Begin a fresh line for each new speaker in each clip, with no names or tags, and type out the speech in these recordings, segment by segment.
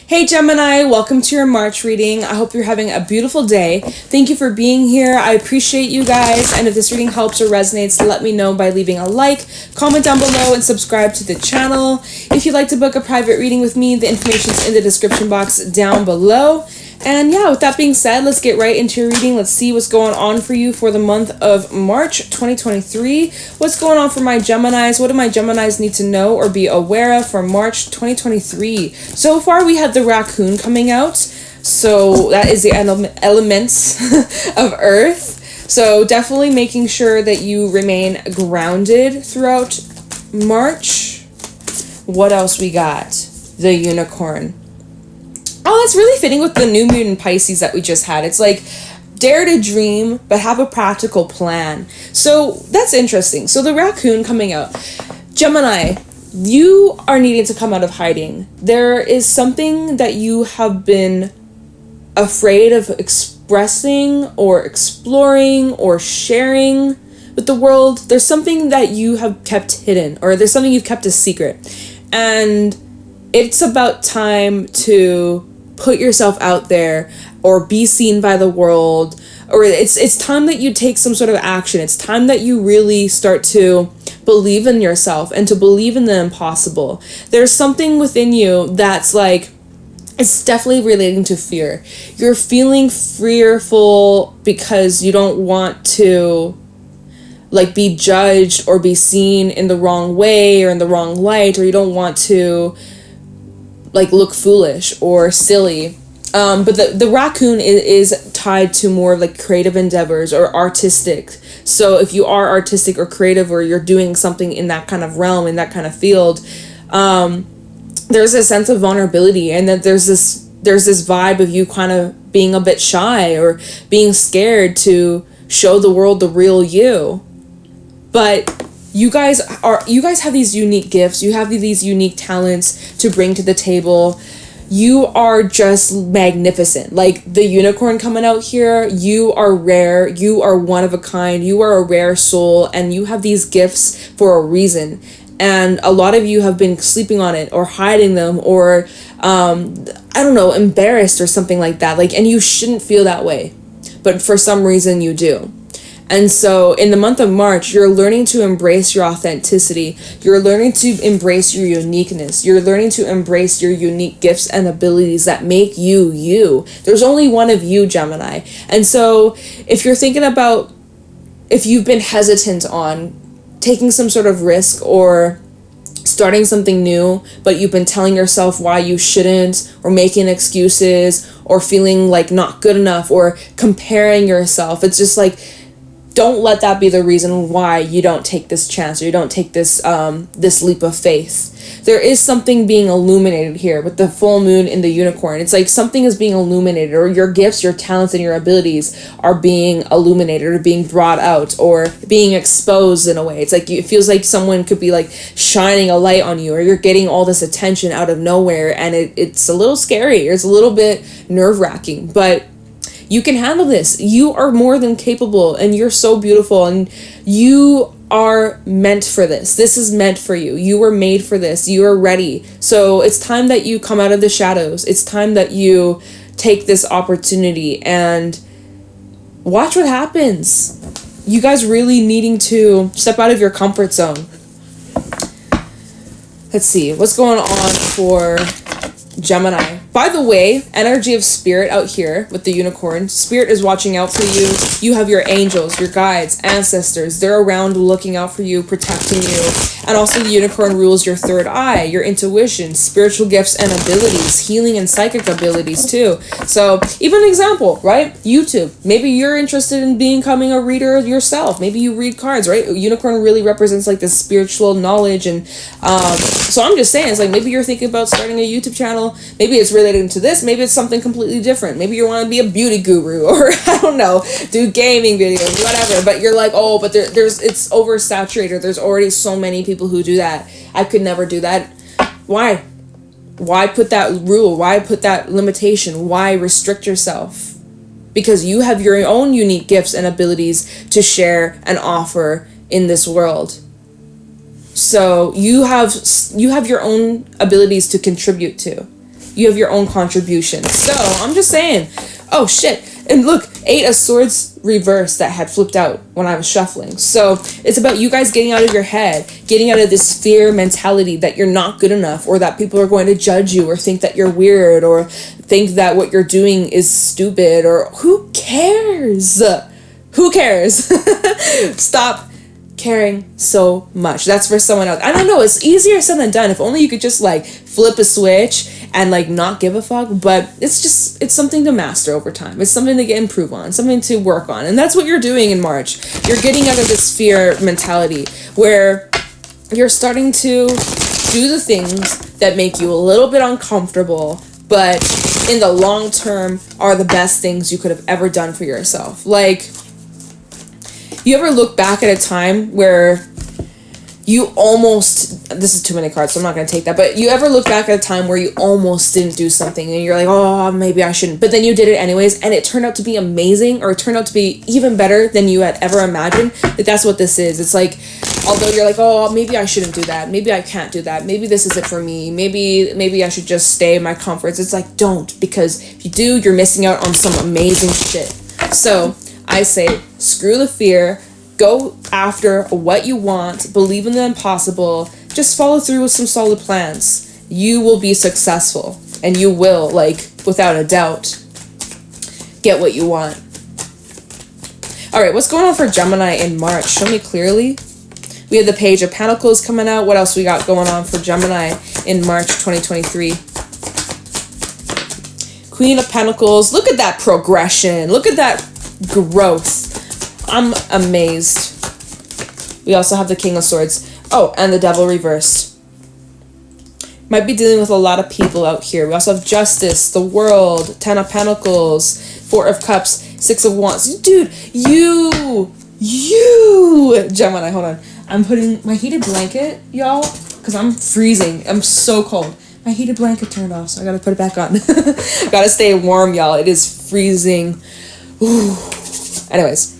Hey Gemini, welcome to your March reading. I hope you're having a beautiful day. Thank you for being here. I appreciate you guys. And if this reading helps or resonates, let me know by leaving a like, comment down below, and subscribe to the channel. If you'd like to book a private reading with me, the information's in the description box down below. And yeah, with that being said, let's get right into your reading. Let's see what's going on for you for the month of March 2023. What's going on for my Geminis? What do my Geminis need to know or be aware of for March 2023? So far, we had the raccoon coming out. So that is the elements of Earth. So definitely making sure that you remain grounded throughout March. What else we got? The unicorn. Oh, that's really fitting with the new moon in Pisces that we just had. It's like, dare to dream, but have a practical plan. So that's interesting. So the raccoon coming out. Gemini, you are needing to come out of hiding. There is something that you have been afraid of expressing or exploring or sharing with the world. There's something that you have kept hidden, or there's something you've kept a secret. And it's about time to put yourself out there or be seen by the world, or it's time that you take some sort of action. It's time that you really start to believe in yourself and to believe in the impossible. There's something within you that's like, it's definitely relating to fear. You're feeling fearful because you don't want to like be judged or be seen in the wrong way or in the wrong light, or you don't want to like look foolish or silly. But the raccoon is tied to more like creative endeavors or artistic. So if you are artistic or creative, or you're doing something in that kind of realm, in that kind of field, there's a sense of vulnerability, and that there's this vibe of you kind of being a bit shy or being scared to show the world the real you. But you guys have these unique gifts. You have these unique talents to bring to the table. You are just magnificent. Like the unicorn coming out here, you are rare. You are one of a kind. You are a rare soul, and you have these gifts for a reason. And a lot of you have been sleeping on it or hiding them, or I don't know, embarrassed or something like that. Like, and you shouldn't feel that way, but for some reason you do. And so in the month of March, you're learning to embrace your authenticity. You're learning to embrace your uniqueness. You're learning to embrace your unique gifts and abilities that make you, you. There's only one of you, Gemini. And so if you're thinking about, if you've been hesitant on taking some sort of risk or starting something new, but you've been telling yourself why you shouldn't, or making excuses, or feeling like not good enough, or comparing yourself, it's just like, don't let that be the reason why you don't take this chance, or you don't take this this leap of faith. There is something being illuminated here with the full moon in the unicorn. It's like something is being illuminated, or your gifts, your talents, and your abilities are being illuminated or being brought out or being exposed in a way. It's like it feels like someone could be like shining a light on you, or you're getting all this attention out of nowhere, and it's a little scary. It's a little bit nerve-wracking, but you can handle this. You are more than capable, and you're so beautiful, and you are meant for this. This is meant for you. You were made for this. You are ready. So it's time that you come out of the shadows. It's time that you take this opportunity and watch what happens. You guys really needing to step out of your comfort zone. Let's see what's going on for Gemini. By the way, energy of spirit out here with the unicorn. Spirit is watching out for you. You have your angels, your guides, ancestors. They're around looking out for you, protecting you. And also the unicorn rules your third eye, your intuition, spiritual gifts and abilities, healing and psychic abilities too. So even an example, right? YouTube. Maybe you're interested in becoming a reader yourself. Maybe you read cards, right? Unicorn really represents like this spiritual knowledge. And so I'm just saying, it's like maybe you're thinking about starting a YouTube channel. Maybe it's related to this. Maybe it's something completely different. Maybe you want to be a beauty guru, or I don't know, do gaming videos, whatever. But you're like, oh, but there's it's oversaturated. There's already so many people who do that. I could never do that. Why? Why put that rule? Why put that limitation? Why restrict yourself? Because you have your own unique gifts and abilities to share and offer in this world. So you have your own abilities to contribute to. You have your own contribution. So I'm just saying, oh shit. And look, 8 of Swords reversed that had flipped out when I was shuffling. So it's about you guys getting out of your head, getting out of this fear mentality that you're not good enough, or that people are going to judge you, or think that you're weird, or think that what you're doing is stupid, or who cares? Who cares? Stop caring so much. That's for someone else. I don't know, it's easier said than done. If only you could just like flip a switch and like not give a fuck, but it's something to master over time. It's something to improve on, something to work on. And that's what you're doing in March. You're getting out of this fear mentality where you're starting to do the things that make you a little bit uncomfortable, but in the long term are the best things you could have ever done for yourself. Like, you ever look back at a time where you almost, this is too many cards, so I'm not going to take that, but you ever look back at a time where you almost didn't do something and you're like, oh, maybe I shouldn't, but then you did it anyways, and it turned out to be amazing, or it turned out to be even better than you had ever imagined? Like, that's what this is. It's like, although you're like, oh, maybe I shouldn't do that, maybe I can't do that, maybe this isn't for me, maybe I should just stay in my comforts. It's like, don't, because if you do, you're missing out on some amazing shit. So I say, screw the fear, go after what you want, believe in the impossible, just follow through with some solid plans. You will be successful, and you will, like, without a doubt, get what you want. All right, what's going on for Gemini in March? Show me clearly. We have the Page of Pentacles coming out. What else we got going on for Gemini in March 2023? Queen of Pentacles. Look at that progression. Look at that growth. I'm amazed. We also have the King of Swords. Oh, and the Devil reversed. Might be dealing with a lot of people out here. We also have Justice, the World, 10 of Pentacles, 4 of Cups, 6 of Wands. Dude, you, Gemini, hold on. I'm putting my heated blanket, y'all, because I'm freezing. I'm so cold. My heated blanket turned off, so I gotta put it back on. Gotta stay warm, y'all. It is freezing. Ooh. Anyways.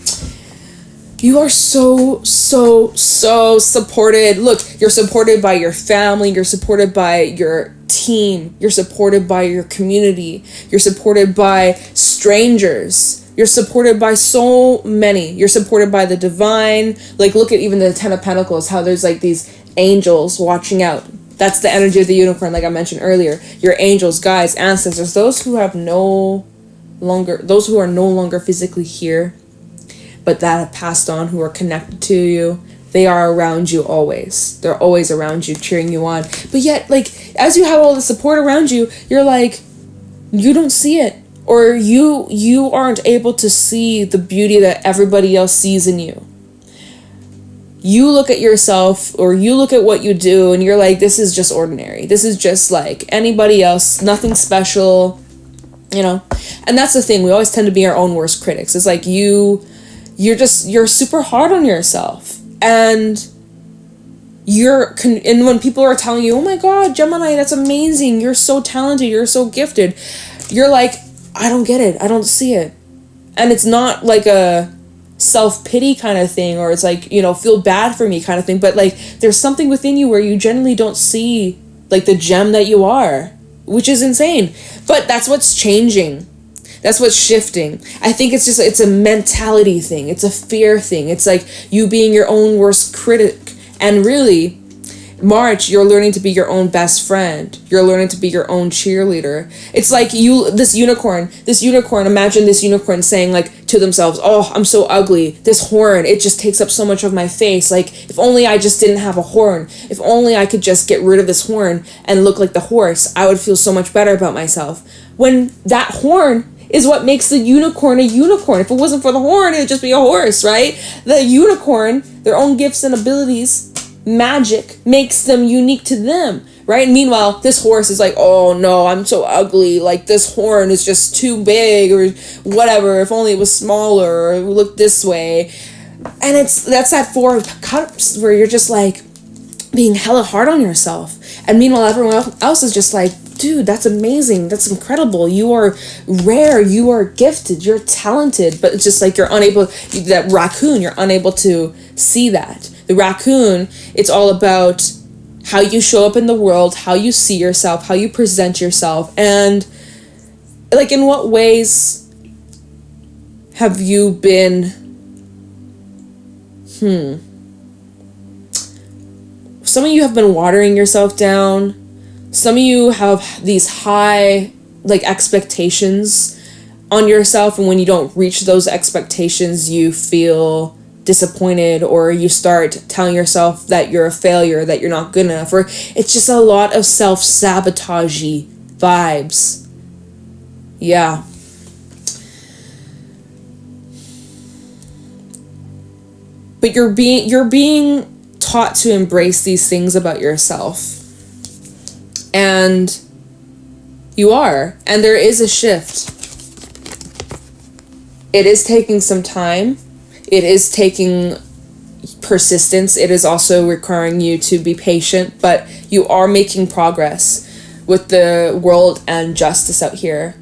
You are so supported. Look, you're supported by your family. You're supported by your team. You're supported by your community. You're supported by strangers. You're supported by so many. You're supported by the divine. Like, look at even the 10 of Pentacles, how there's like these angels watching out. That's the energy of the unicorn, like I mentioned earlier. Your angels, guides, ancestors, those who are no longer physically here, but that have passed on, who are connected to you, they are around you always. They're always around you, cheering you on. But yet, like, as you have all the support around you, you're like, you don't see it. Or you aren't able to see the beauty that everybody else sees in you. You look at yourself, or you look at what you do, and you're like, this is just ordinary. This is just like anybody else, nothing special, you know? And that's the thing. We always tend to be our own worst critics. It's like you're super hard on yourself, and and when people are telling you, oh my God, Gemini, that's amazing, you're so talented, you're so gifted, you're like, I don't get it, I don't see it. And it's not like a self-pity kind of thing, or it's like, you know, feel bad for me kind of thing, but like there's something within you where you generally don't see like the gem that you are, which is insane. But that's what's changing. That's what's shifting. I think it's a mentality thing. It's a fear thing. It's like you being your own worst critic. And really, March, you're learning to be your own best friend. You're learning to be your own cheerleader. It's like this unicorn, imagine this unicorn saying like to themselves, oh, I'm so ugly. This horn, it just takes up so much of my face. Like, if only I just didn't have a horn. If only I could just get rid of this horn and look like the horse, I would feel so much better about myself. When that horn is what makes the unicorn a unicorn. If it wasn't for the horn, it would just be a horse, right? The unicorn, their own gifts and abilities, magic, makes them unique to them, right? And meanwhile, this horse is like, oh no, I'm so ugly. Like, this horn is just too big, or whatever. If only it was smaller, or it looked this way. And that's that 4 of Cups where you're just like being hella hard on yourself. And meanwhile, everyone else is just like, dude, that's amazing. That's incredible. You are rare. You are gifted. You're talented. But it's just like you're unable, that raccoon, you're unable to see that. The raccoon, it's all about how you show up in the world, how you see yourself, how you present yourself, and like in what ways have you been some of you have been watering yourself down. Some of you have these high like expectations on yourself, and when you don't reach those expectations, you feel disappointed, or you start telling yourself that you're a failure, that you're not good enough, or it's just a lot of self-sabotage-y vibes. Yeah. But you're being taught to embrace these things about yourself. And you are. And there is a shift. It is taking some time. It is taking persistence. It is also requiring you to be patient, but you are making progress with the world and justice out here.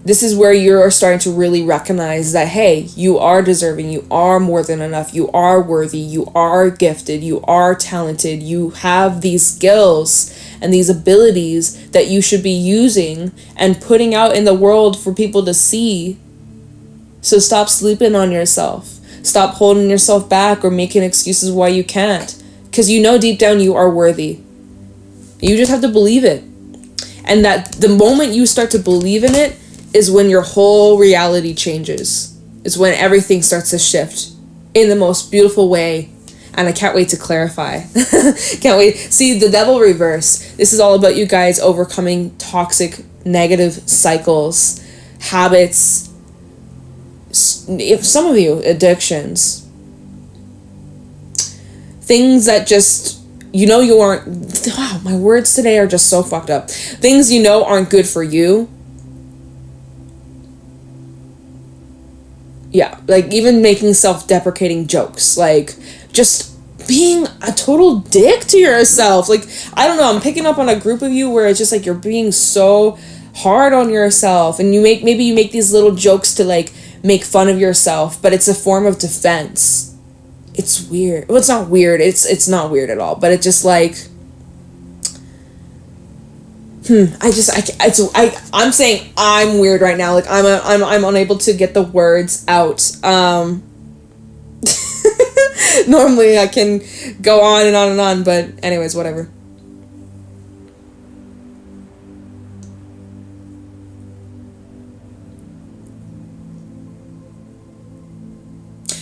This is where you're starting to really recognize that, hey, you are deserving, you are more than enough, you are worthy, you are gifted, you are talented, you have these skills and these abilities that you should be using and putting out in the world for people to see. So stop sleeping on yourself. Stop holding yourself back or making excuses why you can't. Because you know deep down you are worthy. You just have to believe it. And that the moment you start to believe in it is when your whole reality changes. It's when everything starts to shift in the most beautiful way. And I can't wait to clarify. Can't wait. See, the devil reverse. This is all about you guys overcoming toxic, negative cycles, habits, if some of you, addictions. Things that just, you know you aren't, wow, my words today are just so fucked up. Things you know aren't good for you. Yeah, like even making self-deprecating jokes, like just being a total dick to yourself. Like, I don't know, I'm picking up on a group of you where it's just like you're being so hard on yourself, and maybe you make these little jokes to like make fun of yourself, but it's a form of defense. It's weird. Well, it's not weird. It's not weird at all, but it's just like I'm saying I'm weird right now. Like I'm unable to get the words out. Normally I can go on and on and on, but anyways, whatever.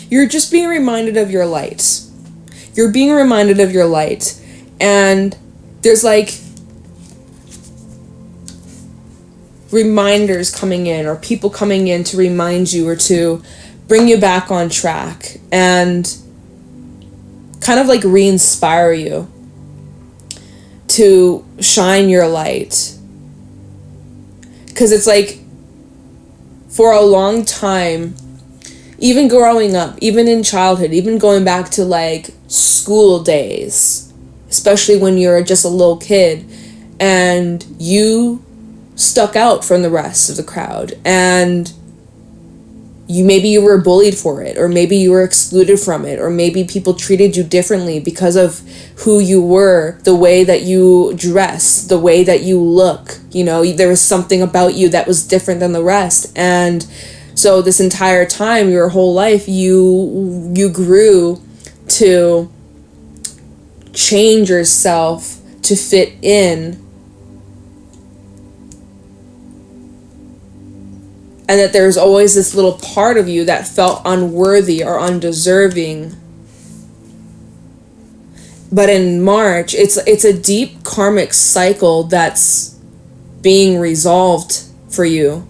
You're just being reminded of your light. You're being reminded of your light. And there's like reminders coming in, or people coming in to remind you or to bring you back on track and kind of like re-inspire you to shine your light. Because it's like, for a long time, even growing up, even in childhood, even going back to like school days, especially when you're just a little kid and you stuck out from the rest of the crowd, and maybe you were bullied for it, or maybe you were excluded from it, or maybe people treated you differently because of who you were, the way that you dress, the way that you look. You know, there was something about you that was different than the rest. And so this entire time, your whole life, you grew to change yourself to fit in. And that there's always this little part of you that felt unworthy or undeserving. But in March, it's a deep karmic cycle that's being resolved for you.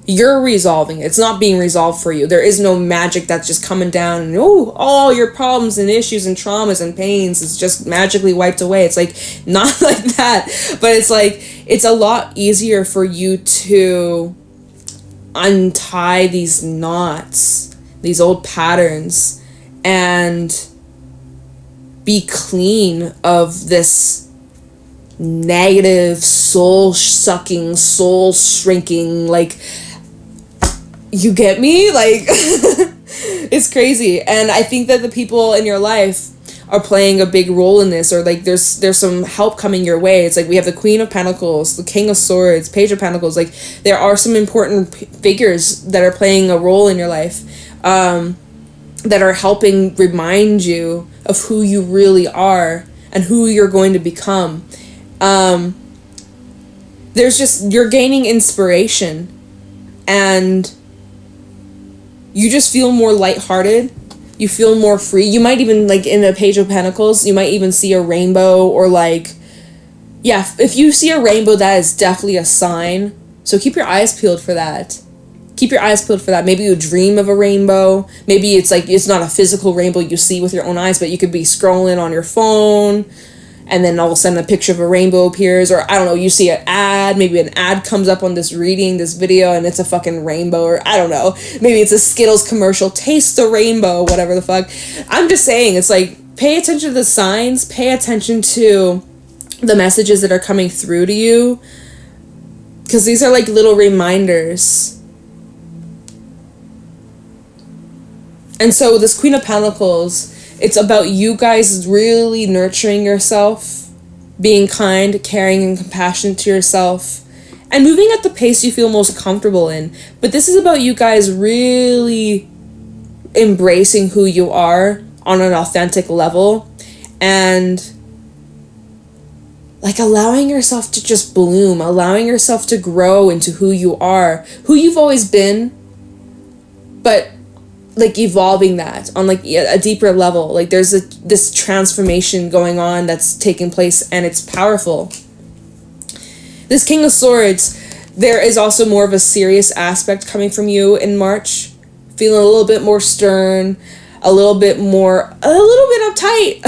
You're resolving it. It's not being resolved for you. There is no magic that's just coming down and all your problems and issues and traumas and pains is just magically wiped away. It's like not like that. But it's like it's a lot easier for you to untie these knots, these old patterns, and be clean of this negative, soul-sucking, soul-shrinking, like, you get me? Like, it's crazy. And I think that the people in your life are playing a big role in this, or like there's some help coming your way. It's like we have the Queen of Pentacles, the King of Swords, Page of Pentacles. Like there are some important figures that are playing a role in your life, that are helping remind you of who you really are and who you're going to become. You're gaining inspiration, and you just feel more lighthearted. You feel more free. You might even, like in a Page of Pentacles, you might even see a rainbow, or like, yeah, if you see a rainbow, that is definitely a sign. So keep your eyes peeled for that. Keep your eyes peeled for that. Maybe you dream of a rainbow. Maybe it's like, it's not a physical rainbow you see with your own eyes, but you could be scrolling on your phone, and then all of a sudden a picture of a rainbow appears, or I don't know, you see an ad, maybe an ad comes up on this video, and it's a fucking rainbow, or I don't know, maybe it's a Skittles commercial, taste the rainbow, whatever the fuck. I'm just saying, it's like, pay attention to the signs, pay attention to the messages that are coming through to you, because these are like little reminders. And so this Queen of Pentacles, it's about you guys really nurturing yourself, being kind, caring, and compassionate to yourself, and moving at the pace you feel most comfortable in. But this is about you guys really embracing who you are on an authentic level, and like allowing yourself to just bloom, allowing yourself to grow into who you are, who you've always been, but like evolving that on like a deeper level. Like there's this transformation going on that's taking place, and it's powerful. This King of Swords, there is also more of a serious aspect coming from you in March, feeling a little bit more stern, a little bit uptight,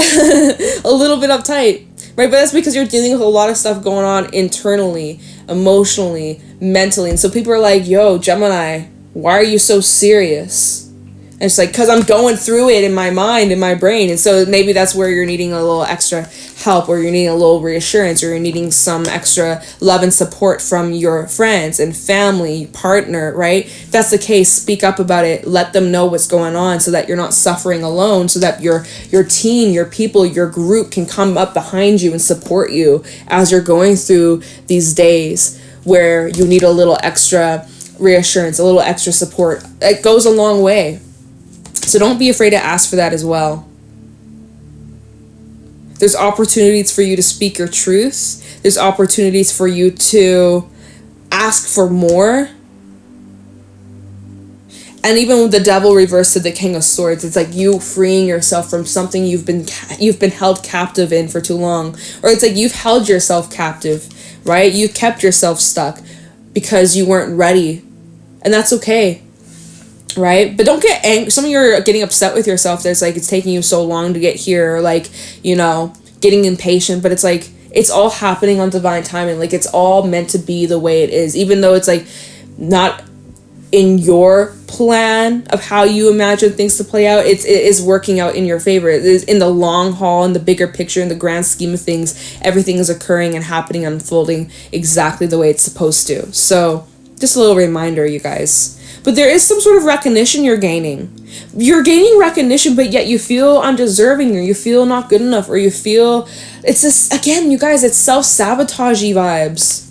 a little bit uptight, right? But that's because you're dealing with a lot of stuff going on internally, emotionally, mentally. And so people are like, yo, Gemini, why are you so serious? And it's like, because I'm going through it in my mind, in my brain. And so maybe that's where you're needing a little extra help, or you're needing a little reassurance, or you're needing some extra love and support from your friends and family, partner, right? If that's the case, speak up about it. Let them know what's going on, so that you're not suffering alone, so that your team, your people, your group can come up behind you and support you as you're going through these days where you need a little extra reassurance, a little extra support. It goes a long way. So don't be afraid to ask for that as well. There's opportunities for you to speak your truth. There's opportunities for you to ask for more. And even with the Devil reversed to the King of Swords, it's like you freeing yourself from something you've been held captive in for too long. Or it's like you've held yourself captive, right? You kept yourself stuck because you weren't ready. And that's okay. Right? But don't get angry. Some of you are getting upset with yourself. There's like, it's taking you so long to get here, or like, you know, getting impatient. But it's like, it's all happening on divine timing. Like, it's all meant to be the way it is, even though it's like not in your plan of how you imagine things to play out. It is working out in your favor. It is in the long haul, in the bigger picture, in the grand scheme of things. Everything is occurring and happening, unfolding exactly the way it's supposed to. So just a little reminder, you guys. But there is some sort of recognition you're gaining. You're gaining recognition, but yet you feel undeserving, or you feel not good enough, or you feel... It's this, again, you guys, it's self-sabotagey vibes.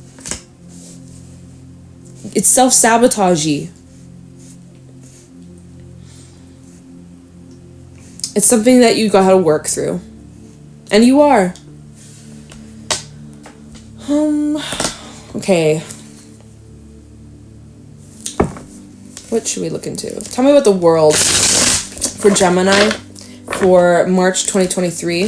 It's self-sabotagey. It's something that you gotta work through. And you are. Okay. What should we look into? Tell me about the world for Gemini for March 2023.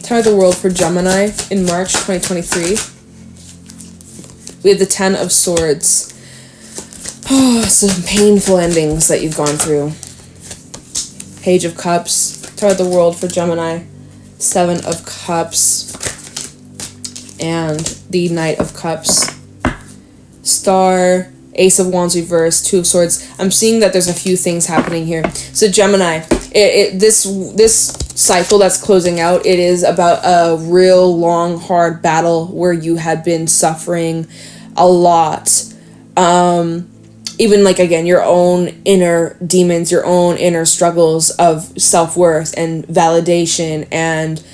Tell me the world for Gemini in March 2023. We have the 10 of Swords. Oh, some painful endings that you've gone through. Page of Cups. Tell me the world for Gemini. 7 of Cups. And the Knight of Cups. Star. Ace of Wands reversed. 2 of Swords. I'm seeing that there's a few things happening here. So Gemini, This cycle that's closing out, it is about a real long, hard battle where you have been suffering a lot. Even like, again, your own inner demons, your own inner struggles of self-worth and validation and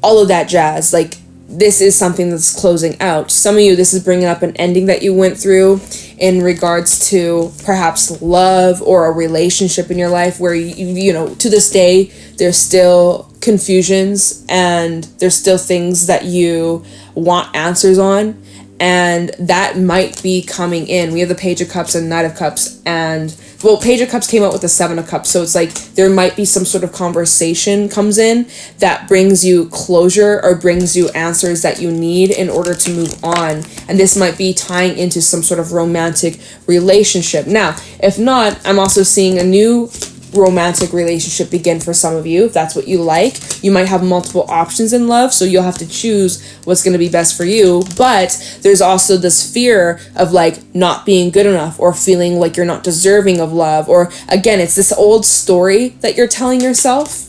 all of that jazz. Like, this is something that's closing out. Some of you, this is bringing up an ending that you went through in regards to perhaps love or a relationship in your life where, you know, to this day, there's still confusions and there's still things that you want answers on. And that might be coming in. We have the Page of Cups and Knight of Cups. And, well, Page of Cups came out with the Seven of Cups. So it's like there might be some sort of conversation comes in that brings you closure or brings you answers that you need in order to move on. And this might be tying into some sort of romantic relationship. Now, if not, I'm also seeing a new romantic relationship begin for some of you, if that's what you like. You might have multiple options in love, so you'll have to choose what's going to be best for you. But there's also this fear of like not being good enough or feeling like you're not deserving of love, or again, it's this old story that you're telling yourself,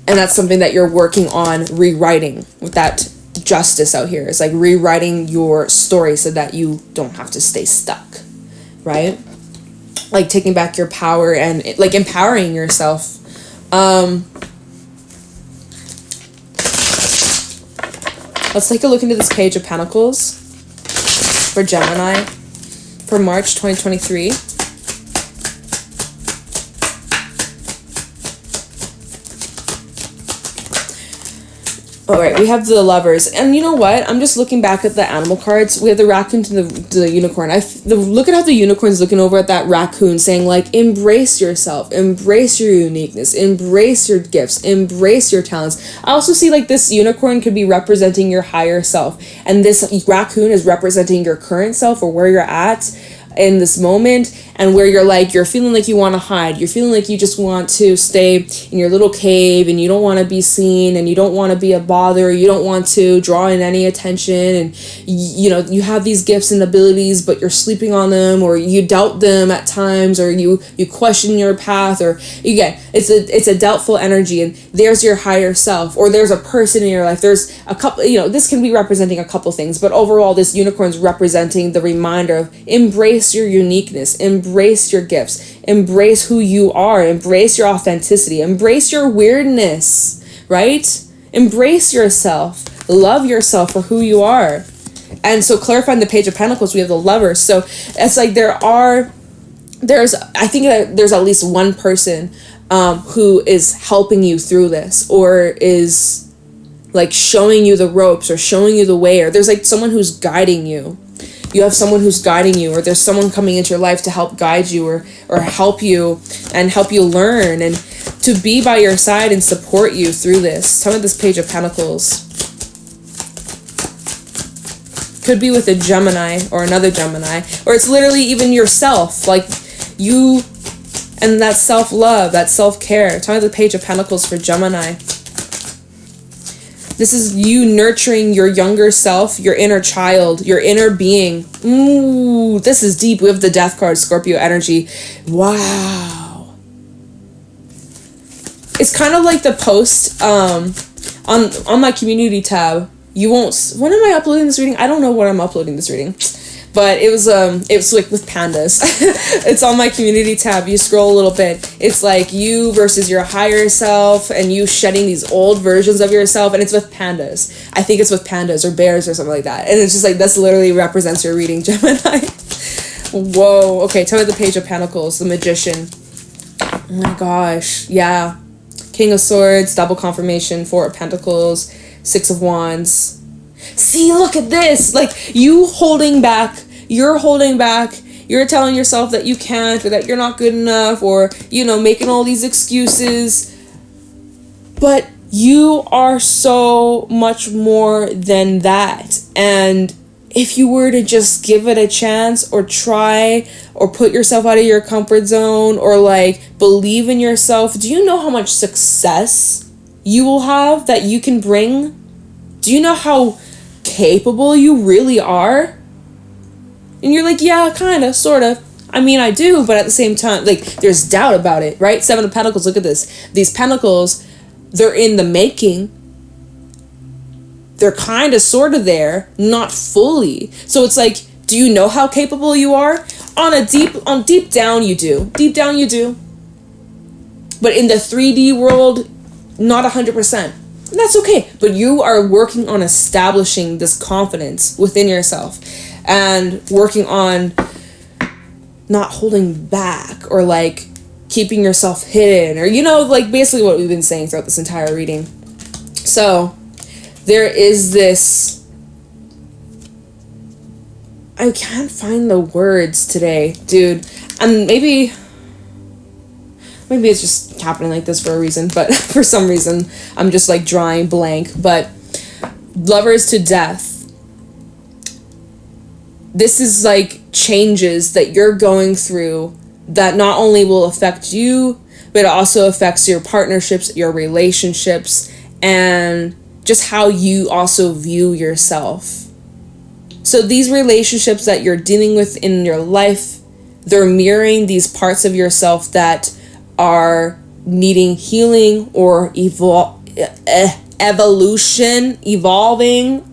and that's something that you're working on rewriting with that justice out here. It's like rewriting your story so that you don't have to stay stuck, right? Like taking back your power and like empowering yourself. Let's take a look into this Page of Pentacles for Gemini for March 2023. All right, we have the Lovers. And you know what? I'm just looking back at the animal cards. We have the raccoon to the unicorn. Look at how the unicorn's looking over at that raccoon saying, like, embrace yourself, embrace your uniqueness, embrace your gifts, embrace your talents. I also see, like, this unicorn could be representing your higher self. And this raccoon is representing your current self or where you're at in this moment, and where you're feeling like you want to hide, you're feeling like you just want to stay in your little cave and you don't want to be seen and you don't want to be a bother, you don't want to draw in any attention, and you know, you have these gifts and abilities but you're sleeping on them, or you doubt them at times, or you question your path, or again, it's a doubtful energy, and there's your higher self, or there's a person in your life, there's a couple, you know, this can be representing a couple things, but overall this unicorn's representing the reminder of embrace your uniqueness, embrace your gifts, embrace who you are, embrace your authenticity, embrace your weirdness, right? Embrace yourself, love yourself for who you are. And so clarifying the Page of Pentacles, we have the Lovers. So it's like I think that there's at least one person who is helping you through this, or is like showing you the ropes or showing you the way, or there's like someone who's guiding you. You have someone who's guiding you, or there's someone coming into your life to help guide you or help you and help you learn and to be by your side and support you through this. Tell me this Page of Pentacles. Could be with a Gemini or another Gemini, or it's literally even yourself, like you and that self-love, that self-care. Tell me the Page of Pentacles for Gemini. This is you nurturing your younger self, your inner child, your inner being. Ooh, this is deep. We have the Death card, Scorpio energy. Wow. It's kind of like the post on my community tab. You won't. When am I uploading this reading? I don't know when I'm uploading this reading. But it was like with pandas. It's on my community tab. You scroll a little bit. It's like you versus your higher self, and you shedding these old versions of yourself, and it's with pandas. I think it's with pandas or bears or something like that. And it's just like, this literally represents your reading, Gemini. Whoa. Okay, tell me the Page of Pentacles, the Magician. Oh my gosh. Yeah. King of Swords, double confirmation, Four of Pentacles, Six of Wands. See, look at this. Like, you're holding back. You're telling yourself that you can't, or that you're not good enough, or, you know, making all these excuses. But you are so much more than that. And if you were to just give it a chance, or try, or put yourself out of your comfort zone, or like believe in yourself, do you know how much success you will have that you can bring? Do you know how capable you really are? And you're like, yeah, kind of, sort of. I mean, I do, but at the same time, like, there's doubt about it, right? 7 of Pentacles, look at this. These Pentacles, they're in the making. They're kind of sort of there, not fully. So it's like, do you know how capable you are? Deep down you do. Deep down you do. But in the 3D world, not 100%. And that's okay. But you are working on establishing this confidence within yourself and working on not holding back or like keeping yourself hidden, or, you know, like basically what we've been saying throughout this entire reading. So there is this, I can't find the words today, dude. And maybe it's just happening like this for a reason, but for some reason I'm just like drawing blank. But Lovers to Death, this is like changes that you're going through that not only will affect you, but it also affects your partnerships, your relationships, and just how you also view yourself. So these relationships that you're dealing with in your life, they're mirroring these parts of yourself that are needing healing or evolution, evolving.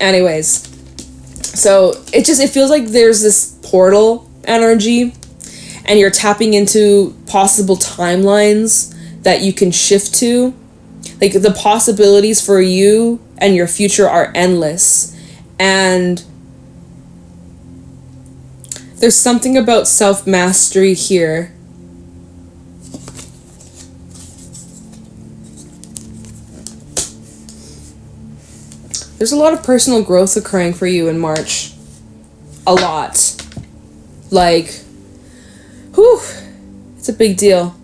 Anyways, so it feels like there's this portal energy, and you're tapping into possible timelines that you can shift to. Like, the possibilities for you and your future are endless. And there's something about self-mastery here. There's a lot of personal growth occurring for you in March. A lot. Like, whew, it's a big deal.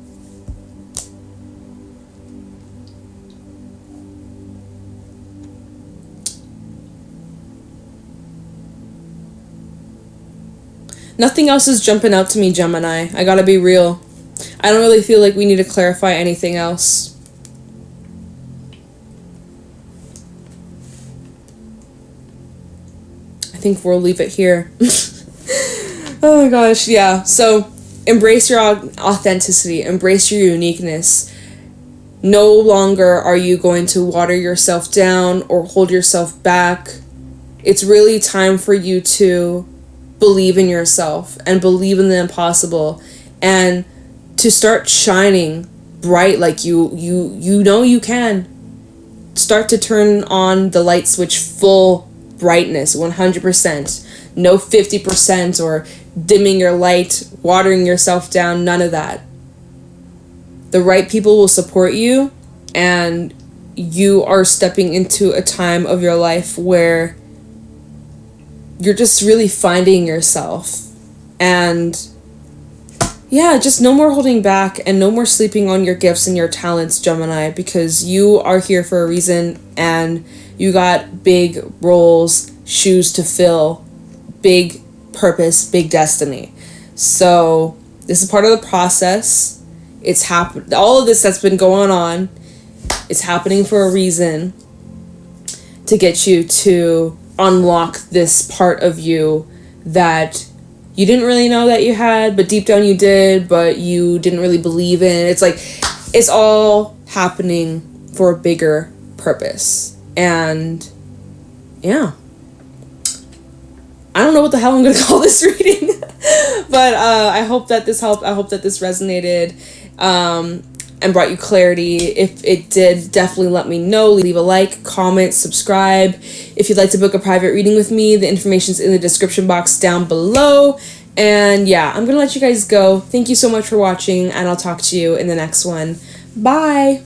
Nothing else is jumping out to me, Gemini. I gotta be real. I don't really feel like we need to clarify anything else. I think we'll leave it here. Oh my gosh, yeah. So embrace your authenticity. Embrace your uniqueness. No longer are you going to water yourself down or hold yourself back. It's really time for you to believe in yourself and believe in the impossible, and to start shining bright like you know you can. Start to turn on the light switch full brightness, 100%. No 50% or dimming your light, watering yourself down, none of that. The right people will support you, and you are stepping into a time of your life where you're just really finding yourself. And yeah, just no more holding back and no more sleeping on your gifts and your talents, Gemini, because you are here for a reason, and you got big roles, shoes to fill, big purpose, big destiny. So this is part of the process. It's happened. All of this that's been going on, it's happening for a reason, to get you to unlock this part of you that you didn't really know that you had, but deep down you did, but you didn't really believe in. It's like, it's all happening for a bigger purpose. And yeah, I don't know what the hell I'm gonna call this reading, but I hope that this helped. I hope that this resonated and brought you clarity. If it did, definitely let me know. Leave a like, comment, subscribe. If you'd like to book a private reading with me, the information's in the description box down below. And yeah, I'm gonna let you guys go. Thank you so much for watching, and I'll talk to you in the next one. Bye!